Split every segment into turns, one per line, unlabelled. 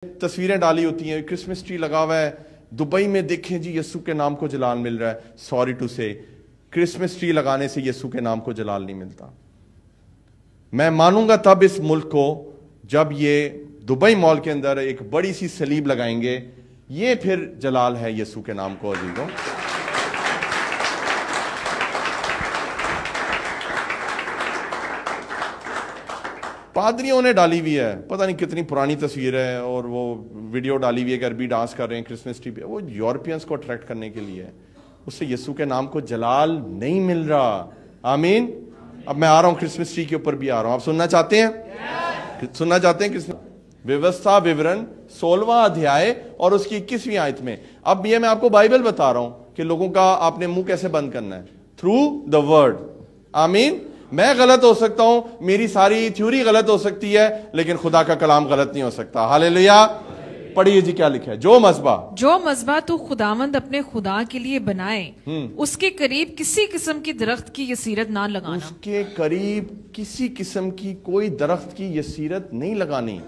تصویریں ڈالی ہوتی ہیں, کرسمس ٹری لگا ہوا ہے دبئی میں, دیکھیں جی یسوع کے نام کو جلال مل رہا ہے. سوری ٹو سے کرسمس ٹری لگانے سے یسوع کے نام کو جلال نہیں ملتا. میں مانوں گا تب اس ملک کو جب یہ دبئی مال کے اندر ایک بڑی سی صلیب لگائیں گے. یہ پھر جلال ہے یسوع کے نام کو عزیزوں. پادریوں نے ڈالی ہوئی ہے, پتہ نہیں کتنی پرانی تصویر ہے, اور وہ ویڈیو ڈالی ہوئی ہے کہ عربی ڈانس کر رہے ہیں کرسمس ٹری پہ. وہ یورپینز کو اٹریکٹ کرنے کے لیے ہے, اس سے یسوع کے نام کو جلال نہیں مل رہا. آمین. اب میں آ رہا ہوں کرسمس ٹری کے اوپر بھی آ رہا ہوں. آپ سننا چاہتے ہیں؟ سننا چاہتے ہیں کرسمس ویوستھا وورن 16واں ادھیائے اور اس کی 21ویں آیت میں. اب یہ میں آپ کو بائبل بتا رہا ہوں کہ لوگوں کا آپ نے منہ کیسے بند کرنا ہے, تھرو دا ورڈ. آمین. میں غلط ہو سکتا ہوں, میری ساری تھیوری غلط ہو سکتی ہے, لیکن خدا کا کلام غلط نہیں ہو سکتا. ہاللیلویا. پڑھیے جی کیا لکھا ہے. جو مذبح
تو خداوند اپنے خدا کے لیے بنائے, اس کے قریب کسی قسم کی درخت کی یسیرت نہ لگانا.
اس کے قریب کسی قسم کی کوئی درخت کی یسیرت نہیں لگانی,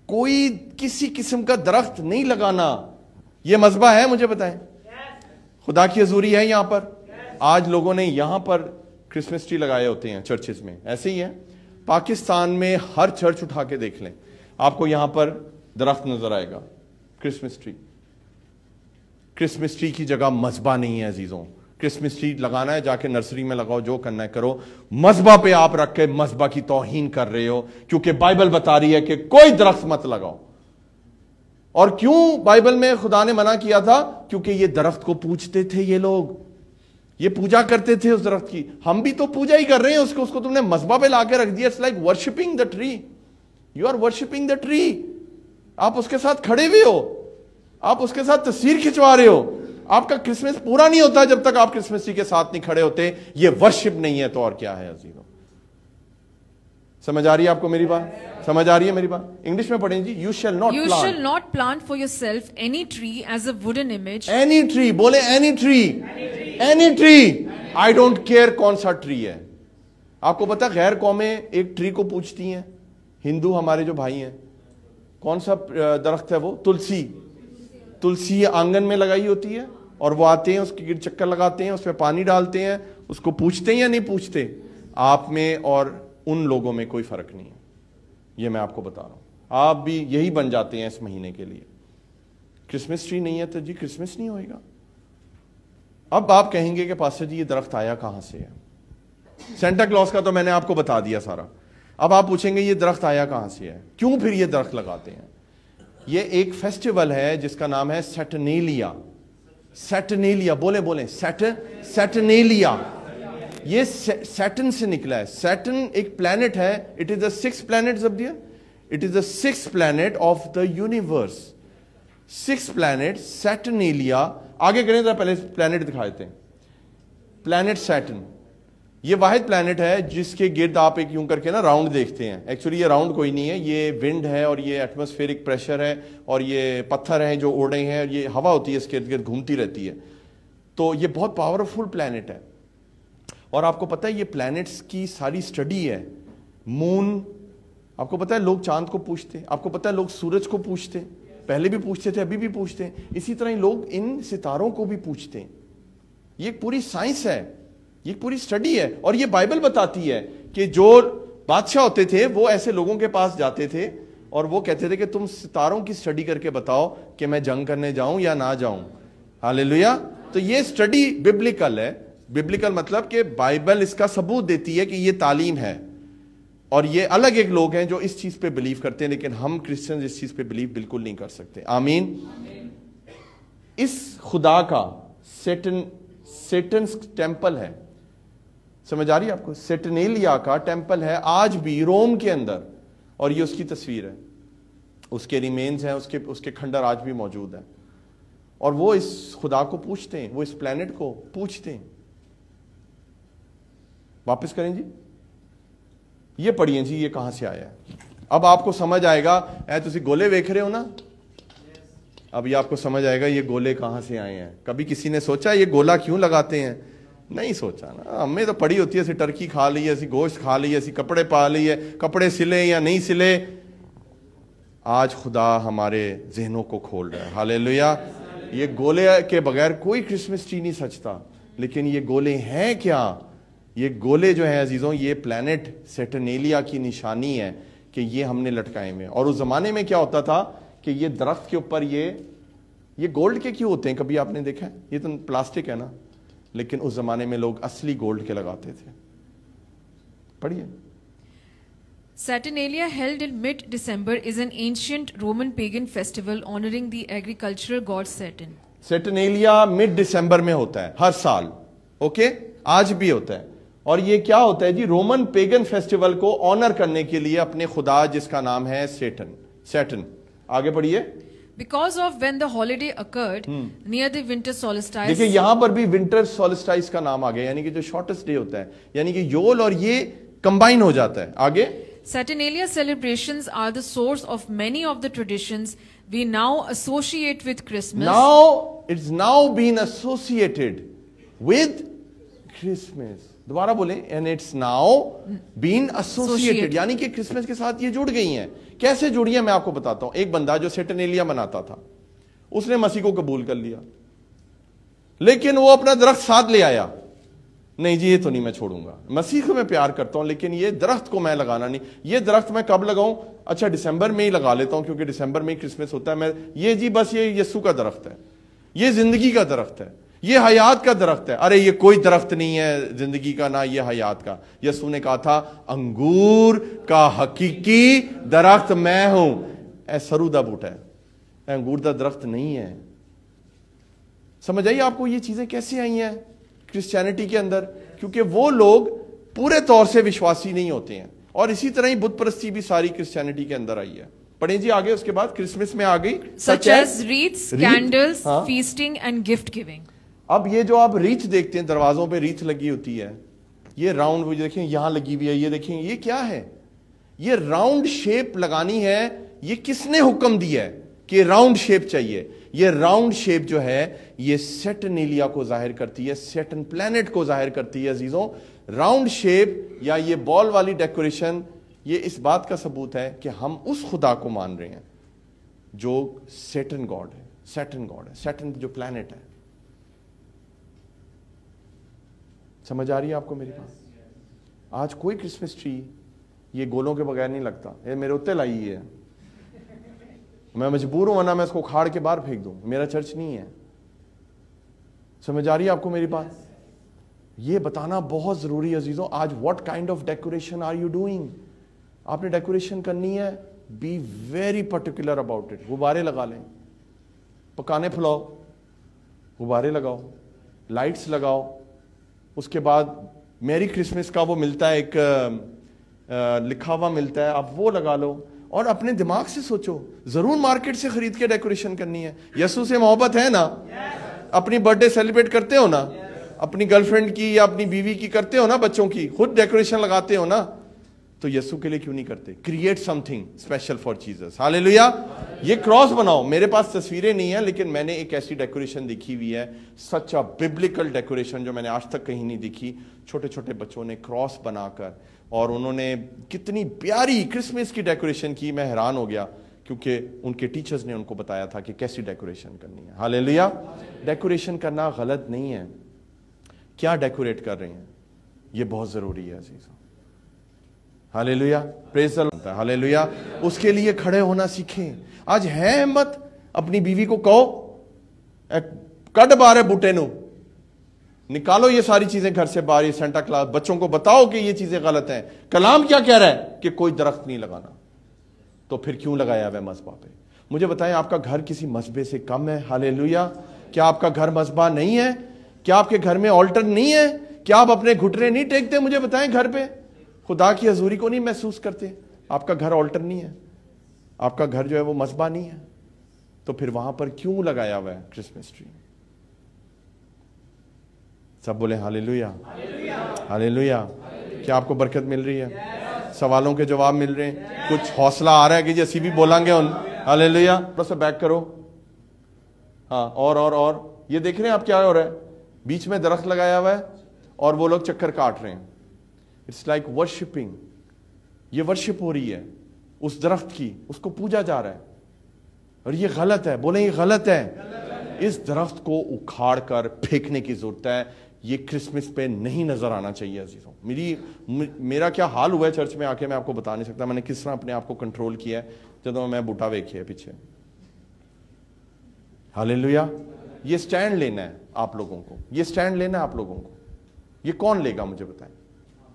کوئی کسی قسم کا درخت نہیں لگانا. یہ مذبح ہے, مجھے بتائیں. خدا کی حضوری ہے یہاں پر. آج لوگوں نے یہاں پر کرسمس ٹری لگائے ہوتے ہیں چرچز میں. ایسے ہی ہے پاکستان میں, ہر چرچ اٹھا کے دیکھ لیں, آپ کو یہاں پر درخت نظر آئے گا کرسمس ٹری. کرسمس ٹری کی جگہ مذبح نہیں ہے عزیزوں. کرسمس ٹری لگانا ہے جا کے نرسری میں لگاؤ, جو کرنا ہے کرو. مذبح پہ آپ رکھ کے مذبح کی توہین کر رہے ہو, کیونکہ بائبل بتا رہی ہے کہ کوئی درخت مت لگاؤ. اور کیوں بائبل میں خدا نے منع کیا تھا؟ کیونکہ یہ درخت کو پوجتے تھے یہ لوگ, یہ پوجا کرتے تھے اس درخت کی. ہم بھی تو پوجا ہی کر رہے ہیں اس کو تم نے مذبح پہ لا کے رکھ دیا. It's like worshipping the tree. You are worshipping the tree. آپ اس کے ساتھ کھڑے ہوئے ہو, آپ اس کے ساتھ تصویر کھنچوا رہے ہو. آپ کا کرسمس پورا نہیں ہوتا جب تک آپ کرسمس ٹری کے ساتھ نہیں کھڑے ہوتے. یہ ورشپ نہیں ہے تو اور کیا ہے عزیزوں. سمجھ آ رہی ہے آپ کو میری بات؟ سمجھ آ رہی ہے میری بات؟ انگلش میں پڑھیں جی. You shall not
plant for yourself any tree as a wooden image.
Any tree, بولے any tree. Any tree. I don't care کون سا ٹری ہے. آپ کو پتا غیر قومیں ایک ٹری کو پوچھتی ہیں, ہندو ہمارے جو بھائی ہیں, کون سا درخت ہے وہ؟ تلسی. تلسی آنگن میں لگائی ہوتی ہے, اور وہ آتے ہیں اس کے گرد چکر لگاتے ہیں, اس پہ پانی ڈالتے ہیں, اس کو پوچھتے ہیں یا نہیں پوچھتے؟ آپ میں اور ان لوگوں میں کوئی فرق نہیں ہے. یہ میں آپ کو بتا رہا ہوں. آپ بھی یہی بن جاتے ہیں اس مہینے کے لیے. کرسمس ٹری نہیں ہے تو جی کرسمس نہیں ہوئے گا. اب آپ کہیں گے کہ پاسٹر جی یہ درخت آیا کہاں سے ہے؟ سینٹا کلوز کا تو میں نے آپ کو بتا دیا سارا. اب آپ پوچھیں گے یہ درخت آیا کہاں سے ہے, کیوں پھر یہ درخت لگاتے ہیں؟ یہ ایک فیسٹیول ہے جس کا نام ہے سیٹرنیلیا. سیٹرنیلیا بولیں سیٹرنیلیا. یہ سیٹن سے نکلا ہے. سیٹن ایک پلانٹ ہے. It is the 6th planet of the it is the 6th planet of the universe. 6th planet سیٹرنیلیا. آگے کریں ذرا, پہلے پلانٹ دکھا دیتے ہیں. پلانٹ سیٹن یہ واحد پلانٹ ہے جس کے گرد آپ ایک یوں کر کے نا راؤنڈ دیکھتے ہیں. ایکچولی یہ راؤنڈ کوئی نہیں ہے, یہ ونڈ ہے اور یہ ایٹماسفیرک پریشر ہے اور یہ پتھر ہیں جو اڑ رہے ہیں, اور یہ ہوا ہوتی ہے اس کے ارد گرد گھومتی رہتی ہے. تو یہ بہت پاورفل پلانٹ ہے. اور آپ کو پتہ ہے یہ پلانٹس کی ساری سٹڈی ہے. مون, آپ کو پتہ ہے لوگ چاند کو پوچھتے ہیں, آپ کو پتہ ہے لوگ سورج کو پوچھتے ہیں, پہلے بھی پوچھتے تھے ابھی بھی پوچھتے ہیں. اسی طرح لوگ ان ستاروں کو بھی پوچھتے ہیں. یہ ایک پوری سائنس ہے, یہ ایک پوری سٹڈی ہے. اور یہ بائبل بتاتی ہے کہ جو بادشاہ ہوتے تھے وہ ایسے لوگوں کے پاس جاتے تھے اور وہ کہتے تھے کہ تم ستاروں کی سٹڈی کر کے بتاؤ کہ میں جنگ کرنے جاؤں یا نہ جاؤں. ہاللیلویا. تو یہ سٹڈی ببلیکل ہے. ببلیکل مطلب کہ بائبل اس کا ثبوت دیتی ہے کہ یہ تعلیم ہے. اور یہ الگ ایک لوگ ہیں جو اس چیز پہ بلیو کرتے ہیں, لیکن ہم کرسچنز اس چیز پہ بلیو بالکل نہیں کر سکتے. آمین. اس خدا کا سیٹنس ٹیمپل ہے. سمجھ آ رہی ہے آپ کو؟ سیٹرنیلیا کا ٹیمپل ہے آج بھی روم کے اندر, اور یہ اس کی تصویر ہے, اس کے ریمینز ہیں, اس کے کھنڈر آج بھی موجود ہیں. اور وہ اس خدا کو پوچھتے ہیں, وہ اس پلانٹ کو پوچھتے ہیں. واپس کریں جی, یہ پڑھیے جی یہ کہاں سے آیا ہے. اب آپ کو سمجھ آئے گا. تسی گولے دیکھ رہے ہو نا, اب یہ آپ کو سمجھ آئے گا یہ گولے کہاں سے آئے ہیں. کبھی کسی نے سوچا یہ گولا کیوں لگاتے ہیں؟ نہیں سوچا نا. ہمیں تو پڑی ہوتی ہے ایسی ٹرکی کھا لی ہے, ایسی گوشت کھا لی ہے, ایسی کپڑے پا لی ہے, کپڑے سلے یا نہیں سلے. آج خدا ہمارے ذہنوں کو کھول رہا ہے. ہاللیلویا. یہ گولے کے بغیر کوئی کرسمس ٹری نہیں سجتا. لیکن یہ گولے ہیں کیا؟ یہ گولے جو ہیں عزیزوں یہ پلانٹ سیٹرنیلیا کی نشانی ہے کہ یہ ہم نے لٹکائے ہوئے. اور اس زمانے میں کیا ہوتا تھا کہ یہ درخت کے اوپر یہ گولڈ کے کیوں ہوتے ہیں؟ کبھی آپ نے دیکھا ہے؟ یہ تو پلاسٹک ہے نا. لیکن اس زمانے میں لوگ اصلی گولڈ کے لگاتے تھے. پڑھیے.
Saturnalia held in mid-December is an ancient Roman pagan festival honoring the agricultural god Saturn.
Saturnalia mid December میں ہوتا ہے ہر سال. اوکے آج بھی ہوتا ہے. اور یہ کیا ہوتا ہے جی؟ رومن پیگن فیسٹیول کو آنر کرنے کے لیے اپنے خدا جس کا نام ہے سیٹن. آگے پڑھیے.
Because of when the holiday occurred near the winter solstice.
دیکھیں یہاں پر بھی ونٹر سولسٹائس کا نام آ گیا, یعنی کہ جو شارٹسٹ ڈے ہوتا ہے, یعنی کہ یول اور یہ کمبائن ہو جاتا ہے. آگے.
Saturnalia celebrations are the source of many of the traditions we now associate with Christmas.
Now it's now been associated with Christmas. دوبارہ بولیں. And it's now been associated. یعنی کہ کرسمس کے ساتھ یہ جڑ گئی ہیں. کیسے جڑی ہیں میں آپ کو بتاتا ہوں. ایک بندہ جو سیٹرنیلیا مناتا تھا اس نے مسیح کو قبول کر لیا, لیکن وہ اپنا درخت ساتھ لے آیا. نہیں جی یہ تو نہیں میں چھوڑوں گا, مسیح کو میں پیار کرتا ہوں لیکن یہ درخت کو میں لگانا نہیں. یہ درخت میں کب لگاؤں؟ اچھا دسمبر میں ہی لگا لیتا ہوں کیونکہ دسمبر میں ہی کرسمس ہوتا ہے. میں یہ جی بس یہ یسوع کا درخت ہے, یہ زندگی کا درخت ہے, یہ حیات کا درخت ہے. ارے یہ کوئی درخت نہیں ہے زندگی کا, نہ یہ حیات کا. یسوع نے کہا تھا انگور کا حقیقی درخت میں ہوں. اے سرو دا بوٹا ہے, انگور دا درخت نہیں ہے. سمجھ آئیے آپ کو یہ چیزیں کیسے آئی ہیں کرسچینٹی کے اندر؟ کیونکہ وہ لوگ پورے طور سے وشواسی نہیں ہوتے ہیں. اور اسی طرح ہی بت پرستی بھی ساری کرسچینٹی کے اندر آئی ہے. پڑھیں جی آگے. اس کے بعد کرسمس میں آ گئی
such as wreaths, candles, feasting and gift giving.
اب یہ جو آپ ریچھ دیکھتے ہیں, دروازوں پہ ریچھ لگی ہوتی ہے, یہ راؤنڈ وہ دیکھیں یہاں لگی ہوئی ہے, یہ دیکھیں یہ کیا ہے؟ یہ راؤنڈ شیپ لگانی ہے. یہ کس نے حکم دیا ہے کہ راؤنڈ شیپ چاہیے؟ یہ راؤنڈ شیپ جو ہے یہ سیٹرنیلیا کو ظاہر کرتی ہے, سیٹن پلانٹ کو ظاہر کرتی ہے. عزیزوں راؤنڈ شیپ یا یہ بال والی ڈیکوریشن یہ اس بات کا ثبوت ہے کہ ہم اس خدا کو مان رہے ہیں جو سیٹن گاڈ ہے. سیٹن گاڈ ہے, سیٹن جو پلانٹ ہے. سمجھ آ رہی ہے آپ کو میری بات؟ آج کوئی کرسمس ٹری یہ گولوں کے بغیر نہیں لگتا. یہ میرے اتنے لائی ہے, میں مجبور ہوں ورنہ میں اس کو کھاڑ کے باہر پھینک دوں. میرا چرچ نہیں ہے. سمجھ آ رہی ہے آپ کو میری بات؟ یہ بتانا بہت ضروری ہے عزیزوں. آج what kind of decoration are you doing? آپ نے ڈیکوریشن کرنی ہے, be very particular about it. غبارے لگا لیں, پکانے پھلاؤ, غبارے لگاؤ, لائٹس لگاؤ. اس کے بعد میری کرسمس کا وہ ملتا ہے ایک لکھا ہوا ملتا ہے, آپ وہ لگا لو. اور اپنے دماغ سے سوچو, ضرور مارکیٹ سے خرید کے ڈیکوریشن کرنی ہے. یسوع سے محبت ہے نا؟ اپنی برتھ ڈے سیلیبریٹ کرتے ہو نا, اپنی گرل فرینڈ کی یا اپنی بیوی کی کرتے ہو نا, بچوں کی خود ڈیکوریشن لگاتے ہو نا, تو یسوع کے لیے کیوں نہیں کرتے؟ Create something special for Jesus. Hallelujah. یہ کراس بناؤ. میرے پاس تصویریں نہیں ہیں لیکن میں نے ایک ایسی ڈیکوریشن دیکھی ہوئی ہے, سچ اے ببلیکل ڈیکوریشن جو میں نے آج تک کہیں نہیں دیکھی. چھوٹے چھوٹے بچوں نے کراس بنا کر اور انہوں نے کتنی پیاری کرسمس کی ڈیکوریشن کی. میں حیران ہو گیا کیونکہ ان کے ٹیچرز نے ان کو بتایا تھا کہ کیسی ڈیکوریشن کرنی ہے. ہاللیلویا. ڈیکوریشن کرنا غلط نہیں ہے. کیا ڈیکوریٹ کر رہے ہیں یہ بہت ضروری ہے عزیزوں. ہاللیلویا. پریز دی لارڈ. ہاللیلویا. اس کے لیے کھڑے ہونا سیکھیں. آج ہے ہمت, اپنی بیوی کو کہو کڈ باہر بوٹے نو, نکالو یہ ساری چیزیں گھر سے باہر. سینٹا کلاس بچوں کو بتاؤ کہ یہ چیزیں غلط ہیں. کلام کیا کہہ رہا ہے کہ کوئی درخت نہیں لگانا, تو پھر کیوں لگایا ہوا ہے مذبح پہ؟ مجھے بتائیں آپ کا گھر کسی مذبح سے کم ہے؟ ہاللیلویا. کیا آپ کا گھر مذبح نہیں ہے؟ کیا آپ کے گھر میں آلٹر نہیں ہے؟ کیا آپ اپنے گھٹنے نہیں ٹیکتے؟ مجھے بتائیں گھر پہ خدا کی حضوری کو نہیں محسوس کرتے؟ آپ کا گھر آلٹر نہیں ہے, آپ کا گھر جو ہے وہ مذبح نہیں ہے, تو پھر وہاں پر کیوں لگایا ہوا ہے کرسمس ٹری؟ سب بولیں ہاللیلویا. ہاللیلویا. کیا آپ کو برکت مل رہی ہے؟ سوالوں کے جواب مل رہے ہیں؟ کچھ حوصلہ آ رہا ہے کہ جیسی بھی بولیں گے ان؟ ہاللیلویا. تھوڑا سا بیک کرو. ہاں اور یہ دیکھ رہے ہیں آپ کیا ہو رہا ہے؟ بیچ میں درخت لگایا ہوا ہے اور وہ لوگ چکر کاٹ رہے ہیں. It's like worshipping. یہ ورشپ ہو رہی ہے. اس درخت کی، اس کو پوجا جا رہا ہے اور یہ غلط ہے. بولیں یہ غلط ہے. اس درخت کو اکھاڑ کر پھینکنے کی ضرورت ہے. یہ کرسمس پہ نہیں نظر آنا چاہیے عزیزوں. میرا کیا حال ہوا ہے چرچ میں آ کے میں آپ کو بتا نہیں سکتا. میں نے کس طرح اپنے آپ کو کنٹرول کیا ہے جب میں بوٹا ویکھے پیچھے. ہاللیلویا. یہ سٹینڈ لینا ہے آپ لوگوں کو، یہ سٹینڈ لینا ہے آپ لوگوں کو. یہ کون لے گا مجھے بتائیں؟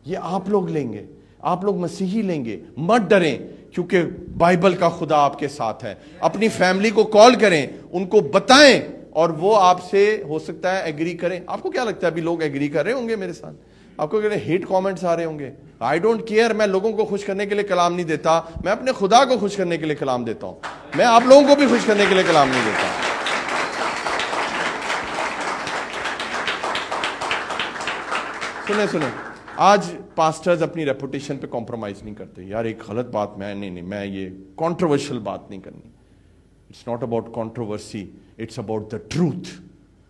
یہ آپ لوگ لیں گے، آپ لوگ مسیحی لیں گے. مت ڈریں کیونکہ بائبل کا خدا آپ کے ساتھ ہے. اپنی فیملی کو کال کریں، ان کو بتائیں اور وہ آپ سے ہو سکتا ہے ایگری کریں. آپ کو کیا لگتا ہے ابھی لوگ ایگری کر رہے ہوں گے میرے ساتھ؟ آپ کو ہیٹ کامنٹس آ رہے ہوں گے. I don't care. میں لوگوں کو خوش کرنے کے لیے کلام نہیں دیتا، میں اپنے خدا کو خوش کرنے کے لیے کلام دیتا ہوں. میں آپ لوگوں کو بھی خوش کرنے کے لیے کلام نہیں دیتا. سنیں آج پاسٹرز اپنی ریپوٹیشن پہ کمپرومائز نہیں کرتے. یار ایک غلط بات میں یہ کنٹروورشل بات نہیں کرنی. It's not about controversy, it's about the truth.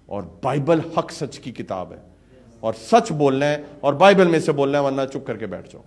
اور بائبل حق سچ کی کتاب ہے اور سچ بولنا ہے اور بائبل میں سے بولنا ہے، ورنہ چپ کر کے بیٹھ جاؤ.